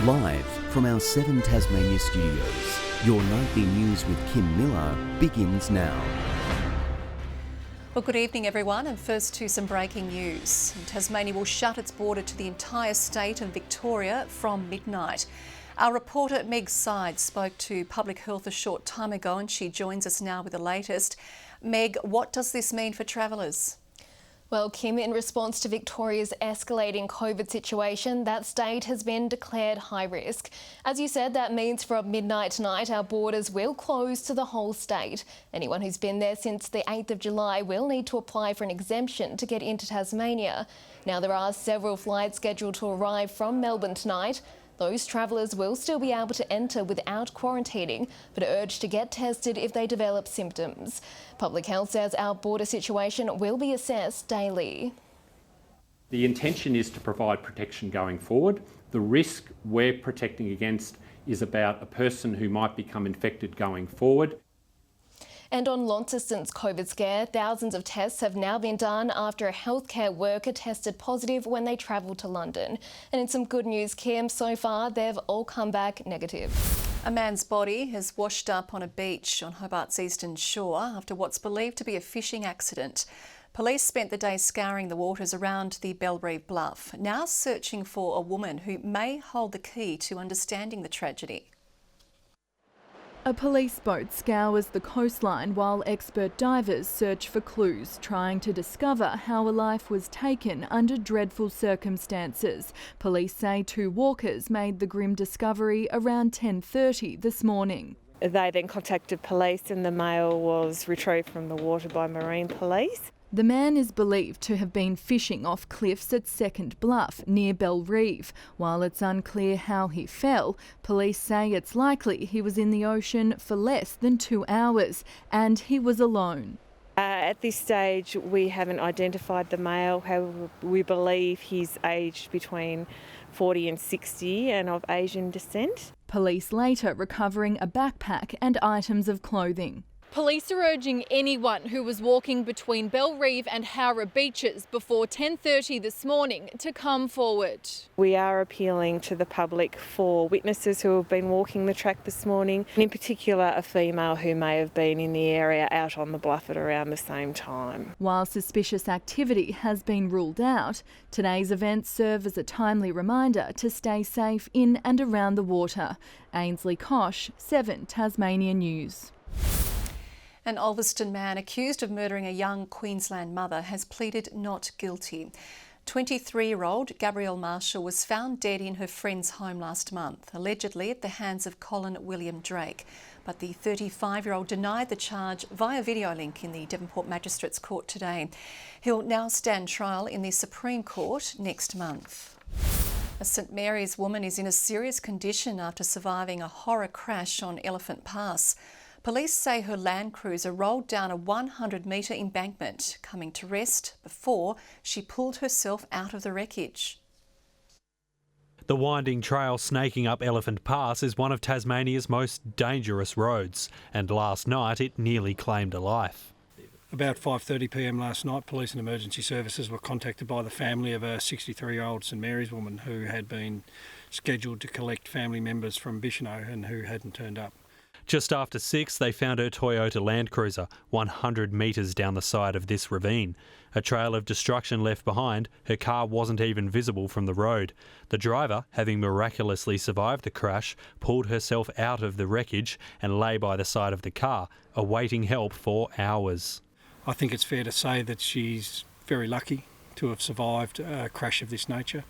Live from our 7 Tasmania studios, your nightly news with Kim Miller begins now. Well, good evening everyone, and first to some breaking news. Tasmania will shut its border to the entire state of Victoria from midnight. Our reporter Meg Side spoke to Public Health a short time ago and she joins us now with the latest. Meg, what does this mean for travellers? Well, Kim, in response to Victoria's escalating COVID situation, that state has been declared high risk. As you said, that means from midnight tonight, our borders will close to the whole state. Anyone who's been there since the 8th of July will need to apply for an exemption to get into Tasmania. Now, there are several flights scheduled to arrive from Melbourne tonight. Those travellers will still be able to enter without quarantining, but are urged to get tested if they develop symptoms. Public Health says our border situation will be assessed daily. The intention is to provide protection going forward. The risk we're protecting against is about a person who might become infected going forward. And on Launceston's COVID scare, thousands of tests have now been done after a healthcare worker tested positive when they travelled to London. And in some good news, Kim, so far they've all come back negative. A man's body has washed up on a beach on Hobart's eastern shore after what's believed to be a fishing accident. Police spent the day scouring the waters around the Belrive Bluff, now searching for a woman who may hold the key to understanding the tragedy. A police boat scours the coastline while expert divers search for clues, trying to discover how a life was taken under dreadful circumstances. Police say 2 walkers made the grim discovery around 10:30 this morning. They then contacted police and the male was retrieved from the water by Marine Police. The man is believed to have been fishing off cliffs at Second Bluff near Belrive. While it's unclear how he fell, police say it's likely he was in the ocean for less than 2 hours and he was alone. At this stage, we haven't identified the male. However, we believe he's aged between 40 and 60 and of Asian descent. Police later recovering a backpack and items of clothing. Police are urging anyone who was walking between Belrive and Howrah beaches before 10:30 this morning to come forward. We are appealing to the public for witnesses who have been walking the track this morning, and in particular a female who may have been in the area out on the bluff at around the same time. While suspicious activity has been ruled out, today's events serve as a timely reminder to stay safe in and around the water. Ainsley Kosh, 7 Tasmania News. An Ulverston man accused of murdering a young Queensland mother has pleaded not guilty. 23-year-old Gabrielle Marshall was found dead in her friend's home last month, allegedly at the hands of Colin William Drake. But the 35-year-old denied the charge via video link in the Devonport Magistrates Court today. He'll now stand trial in the Supreme Court next month. A St Mary's woman is in a serious condition after surviving a horror crash on Elephant Pass. Police say her Land Cruiser rolled down a 100-metre embankment, coming to rest before she pulled herself out of the wreckage. The winding trail snaking up Elephant Pass is one of Tasmania's most dangerous roads, and last night it nearly claimed a life. About 5:30 p.m. last night, police and emergency services were contacted by the family of a 63-year-old St Mary's woman who had been scheduled to collect family members from Bicheno and who hadn't turned up. Just after 6, they found her Toyota Land Cruiser 100 metres down the side of this ravine. A trail of destruction left behind, her car wasn't even visible from the road. The driver, having miraculously survived the crash, pulled herself out of the wreckage and lay by the side of the car, awaiting help for hours. I think it's fair to say that she's very lucky to have survived a crash of this nature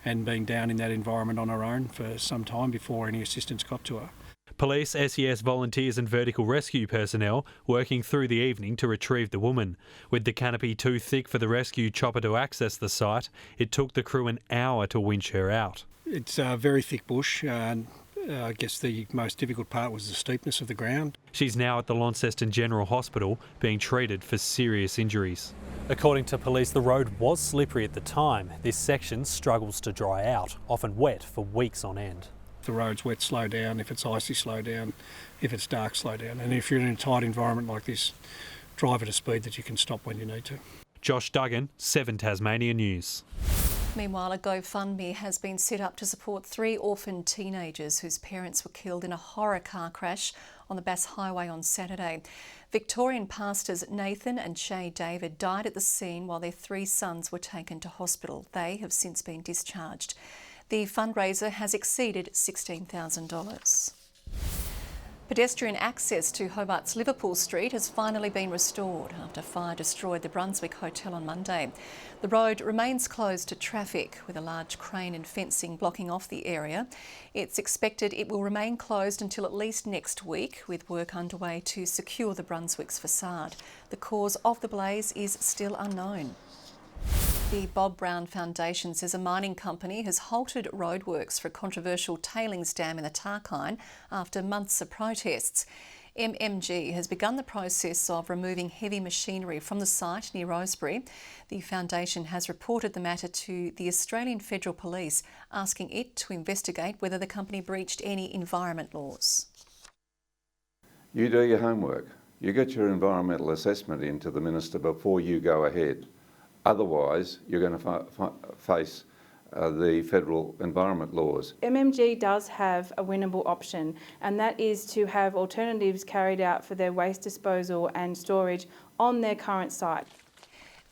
and been down in that environment on her own for some time before any assistance got to her. Police, SES volunteers and vertical rescue personnel working through the evening to retrieve the woman. With the canopy too thick for the rescue chopper to access the site, it took the crew an hour to winch her out. It's a very thick bush. I guess the most difficult part was the steepness of the ground. She's now at the Launceston General Hospital being treated for serious injuries. According to police, the road was slippery at the time. This section struggles to dry out, often wet for weeks on end. If the road's wet, slow down. If it's icy, slow down. If it's dark, slow down. And if you're in a tight environment like this, drive at a speed that you can stop when you need to. Josh Duggan, 7 Tasmania News. Meanwhile, a Gofundme has been set up to support 3 orphaned teenagers whose parents were killed in a horror car crash on the Bass Highway on Saturday. Victorian pastors Nathan and Shay David died at the scene while their 3 sons were taken to hospital. They have since been discharged. The fundraiser has exceeded $16,000. Pedestrian access to Hobart's Liverpool Street has finally been restored after fire destroyed the Brunswick Hotel on Monday. The road remains closed to traffic with a large crane and fencing blocking off the area. It's expected it will remain closed until at least next week, with work underway to secure the Brunswick's facade. The cause of the blaze is still unknown. The Bob Brown Foundation says a mining company has halted roadworks for a controversial tailings dam in the Tarkine after months of protests. MMG has begun the process of removing heavy machinery from the site near Rosebery. The foundation has reported the matter to the Australian Federal Police, asking it to investigate whether the company breached any environment laws. You do your homework. You get your environmental assessment into the Minister before you go ahead. Otherwise, you're going to face the federal environment laws. MMG does have a winnable option, and that is to have alternatives carried out for their waste disposal and storage on their current site.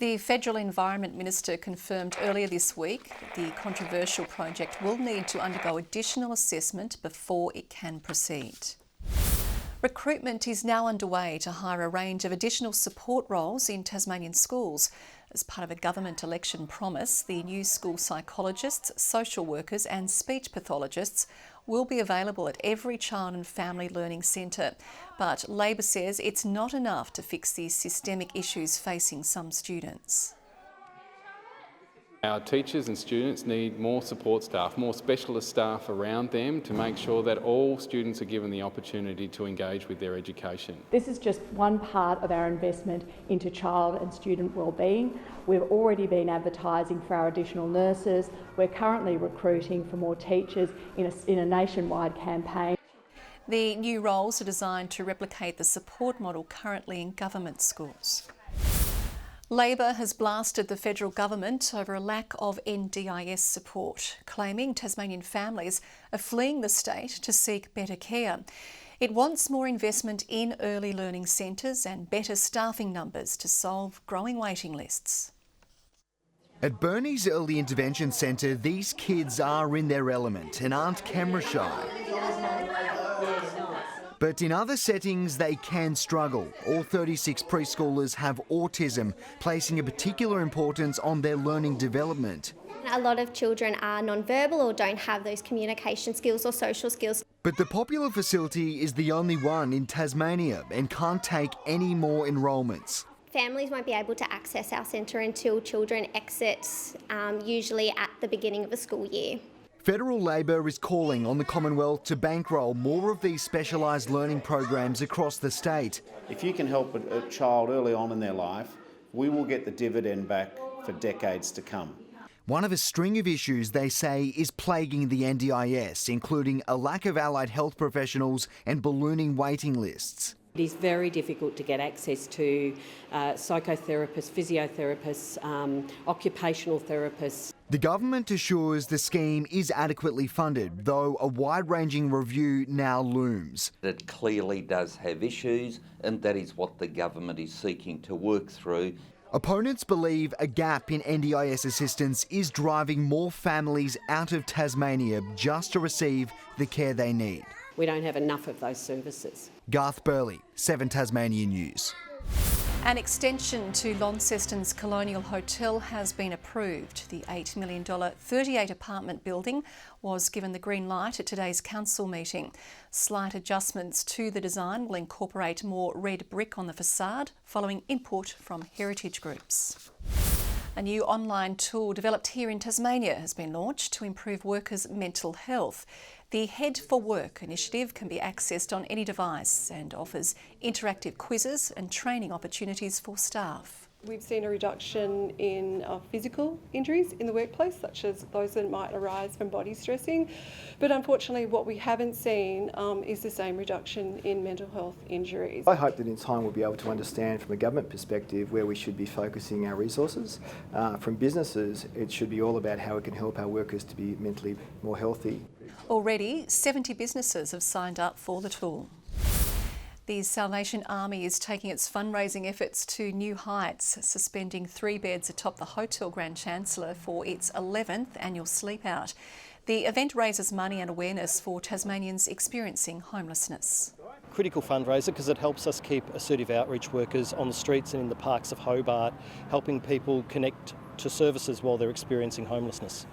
The Federal Environment Minister confirmed earlier this week the controversial project will need to undergo additional assessment before it can proceed. Recruitment is now underway to hire a range of additional support roles in Tasmanian schools. As part of a government election promise, the new school psychologists, social workers and speech pathologists will be available at every child and family learning centre. But Labor says it's not enough to fix the systemic issues facing some students. Our teachers and students need more support staff, more specialist staff around them to make sure that all students are given the opportunity to engage with their education. This is just one part of our investment into child and student wellbeing. We've already been advertising for our additional nurses. We're currently recruiting for more teachers in a nationwide campaign. The new roles are designed to replicate the support model currently in government schools. Labor has blasted the federal government over a lack of NDIS support, claiming Tasmanian families are fleeing the state to seek better care. It wants more investment in early learning centres and better staffing numbers to solve growing waiting lists. At Burnie's Early Intervention Centre, these kids are in their element and aren't camera shy. But in other settings, they can struggle. All 36 preschoolers have autism, placing a particular importance on their learning development. A lot of children are non-verbal or don't have those communication skills or social skills. But the popular facility is the only one in Tasmania and can't take any more enrolments. Families won't be able to access our centre until children exit, usually at the beginning of a school year. Federal Labor is calling on the Commonwealth to bankroll more of these specialised learning programs across the state. If you can help a child early on in their life, we will get the dividend back for decades to come. One of a string of issues they say is plaguing the NDIS, including a lack of allied health professionals and ballooning waiting lists. It is very difficult to get access to psychotherapists, physiotherapists, occupational therapists. The government assures the scheme is adequately funded, though a wide-ranging review now looms. It clearly does have issues, and that is what the government is seeking to work through. Opponents believe a gap in NDIS assistance is driving more families out of Tasmania just to receive the care they need. We don't have enough of those services. Garth Burley, 7 Tasmania News. An extension to Launceston's Colonial Hotel has been approved. The $8 million 38-apartment building was given the green light at today's council meeting. Slight adjustments to the design will incorporate more red brick on the facade, following input from heritage groups. A new online tool developed here in Tasmania has been launched to improve workers' mental health. The Head for Work initiative can be accessed on any device and offers interactive quizzes and training opportunities for staff. We've seen a reduction in physical injuries in the workplace, such as those that might arise from body stressing. But unfortunately, what we haven't seen is the same reduction in mental health injuries. I hope that in time we'll be able to understand from a government perspective where we should be focusing our resources. From businesses, it should be all about how we can help our workers to be mentally more healthy. Already, 70 businesses have signed up for the tool. The Salvation Army is taking its fundraising efforts to new heights, suspending 3 beds atop the Hotel Grand Chancellor for its 11th annual Sleepout. The event raises money and awareness for Tasmanians experiencing homelessness. Critical fundraiser because it helps us keep assertive outreach workers on the streets and in the parks of Hobart, helping people connect to services while they're experiencing homelessness.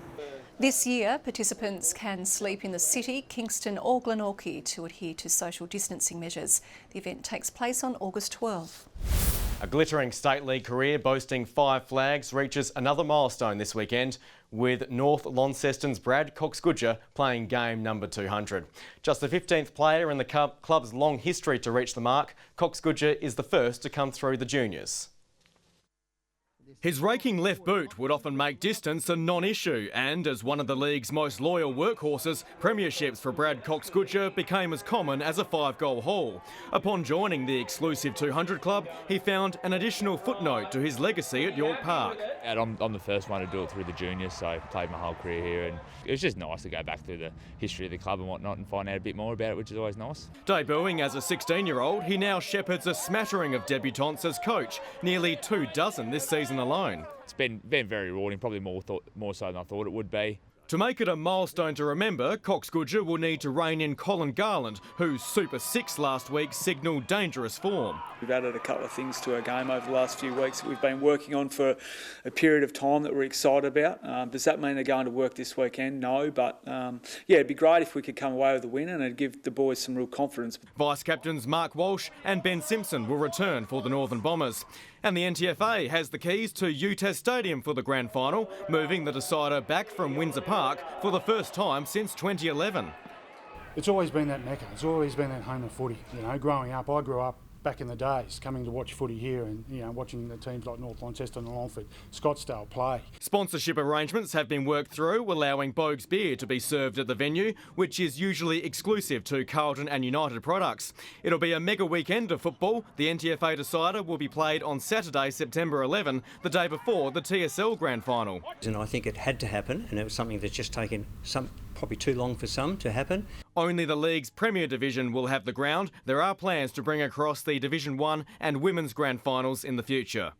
This year, participants can sleep in the city, Kingston or Glenorchy to adhere to social distancing measures. The event takes place on August 12. A glittering State League career boasting 5 flags reaches another milestone this weekend, with North Launceston's Brad Cox-Goodger playing game number 200. Just the 15th player in the club's long history to reach the mark, Cox-Goodger is the first to come through the juniors. His raking left boot would often make distance a non-issue, and as one of the league's most loyal workhorses, premierships for Brad Cox-Goodger became as common as a 5-goal haul. Upon joining the exclusive 200 club, he found an additional footnote to his legacy at York Park. I'm the first one to do it through the juniors, so I played my whole career here, and it was just nice to go back through the history of the club and whatnot and find out a bit more about it, which is always nice. Debuting as a 16-year-old, he now shepherds a smattering of debutants as coach, nearly 24 this season alone. It's been very rewarding, probably more so than I thought it would be. To make it a milestone to remember, Cox-Goodger will need to rein in Colin Garland, whose Super 6 last week signalled dangerous form. We've added a couple of things to our game over the last few weeks that we've been working on for a period of time that we're excited about. Does that mean they're going to work this weekend? No, but yeah, it'd be great if we could come away with a win and it'd give the boys some real confidence. Vice-captains Mark Walsh and Ben Simpson will return for the Northern Bombers. And the NTFA has the keys to UTES Stadium for the grand final, moving the decider back from Windsor Park for the first time since 2011. It's always been that mecca. It's always been that home of footy. You know, growing up, I grew up back in the days coming to watch footy here and, you know, watching the teams like North Launceston and Longford, Scottsdale play. Sponsorship arrangements have been worked through, allowing Bogue's beer to be served at the venue, which is usually exclusive to Carlton and United products. It'll be a mega weekend of football. The NTFA decider will be played on Saturday, September 11, the day before the TSL Grand Final. And I think it had to happen, and it was something that's just taken probably too long for some to happen. Only the league's Premier Division will have the ground. There are plans to bring across the Division 1 and Women's Grand Finals in the future.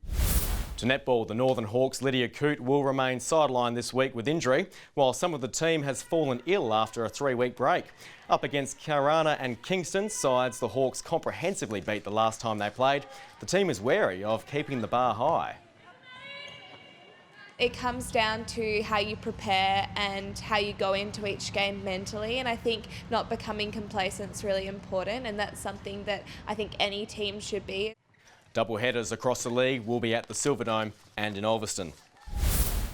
To netball, the Northern Hawks' Lydia Coote will remain sidelined this week with injury, while some of the team has fallen ill after a 3-week break. Up against Karana and Kingston, sides the Hawks comprehensively beat the last time they played. The team is wary of keeping the bar high. It comes down to how you prepare and how you go into each game mentally, and I think not becoming complacent is really important, and that's something that I think any team should be. Double headers across the league will be at the Silverdome and in Ulverston.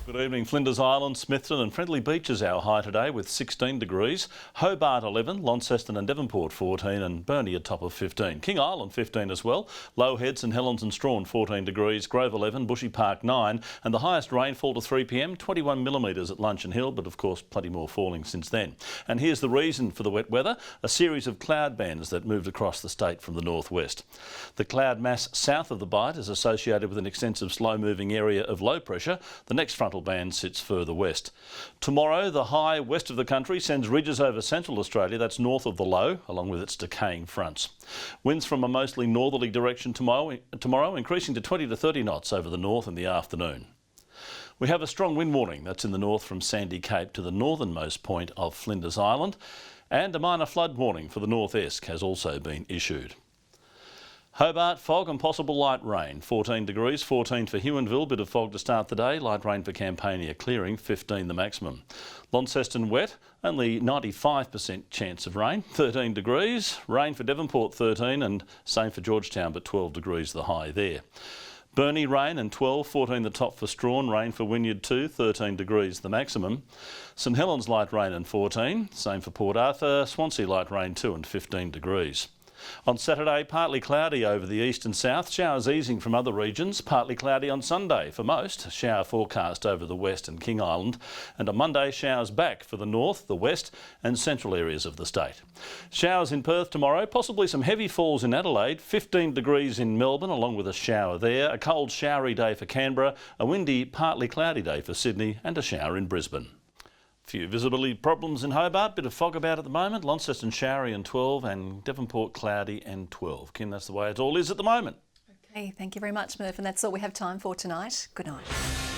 Good evening. Flinders Island, Smithton and Friendly Beach is our high today with 16 degrees. Hobart 11, Launceston and Devonport 14 and Burnie at top of 15. King Island 15 as well. Low Head, St Helens and Strawn 14 degrees. Grove 11, Bushy Park 9 and the highest rainfall to 3 p.m, 21 millimetres at Luncheon Hill, but of course plenty more falling since then. And here's the reason for the wet weather, a series of cloud bands that moved across the state from the northwest. The cloud mass south of the Bight is associated with an extensive slow-moving area of low pressure. The next frontal band sits further west. Tomorrow, the high west of the country sends ridges over central Australia, that's north of the low, along with its decaying fronts. Winds from a mostly northerly direction tomorrow increasing to 20 to 30 knots over the north in the afternoon. We have a strong wind warning, that's in the north from Sandy Cape to the northernmost point of Flinders Island, and a minor flood warning for the North Esk has also been issued. Hobart, fog and possible light rain, 14 degrees, 14 for Huonville, bit of fog to start the day, light rain for Campania clearing, 15 the maximum. Launceston wet, only 95% chance of rain, 13 degrees, rain for Devonport 13 and same for Georgetown but 12 degrees the high there. Burnie rain and 12, 14 the top for Strawn, rain for Wynyard 2, 13 degrees the maximum. St Helens light rain and 14, same for Port Arthur, Swansea light rain 2 and 15 degrees. On Saturday, partly cloudy over the east and south, showers easing from other regions, partly cloudy on Sunday for most, shower forecast over the west and King Island, and on Monday showers back for the north, the west and central areas of the state. Showers in Perth tomorrow, possibly some heavy falls in Adelaide, 15 degrees in Melbourne along with a shower there, a cold showery day for Canberra, a windy partly cloudy day for Sydney and a shower in Brisbane. Few visibility problems in Hobart, bit of fog about at the moment. Launceston showery and 12 and Devonport cloudy and 12. Kim, that's the way it all is at the moment. Okay, thank you very much, Murph, and that's all we have time for tonight. Good night.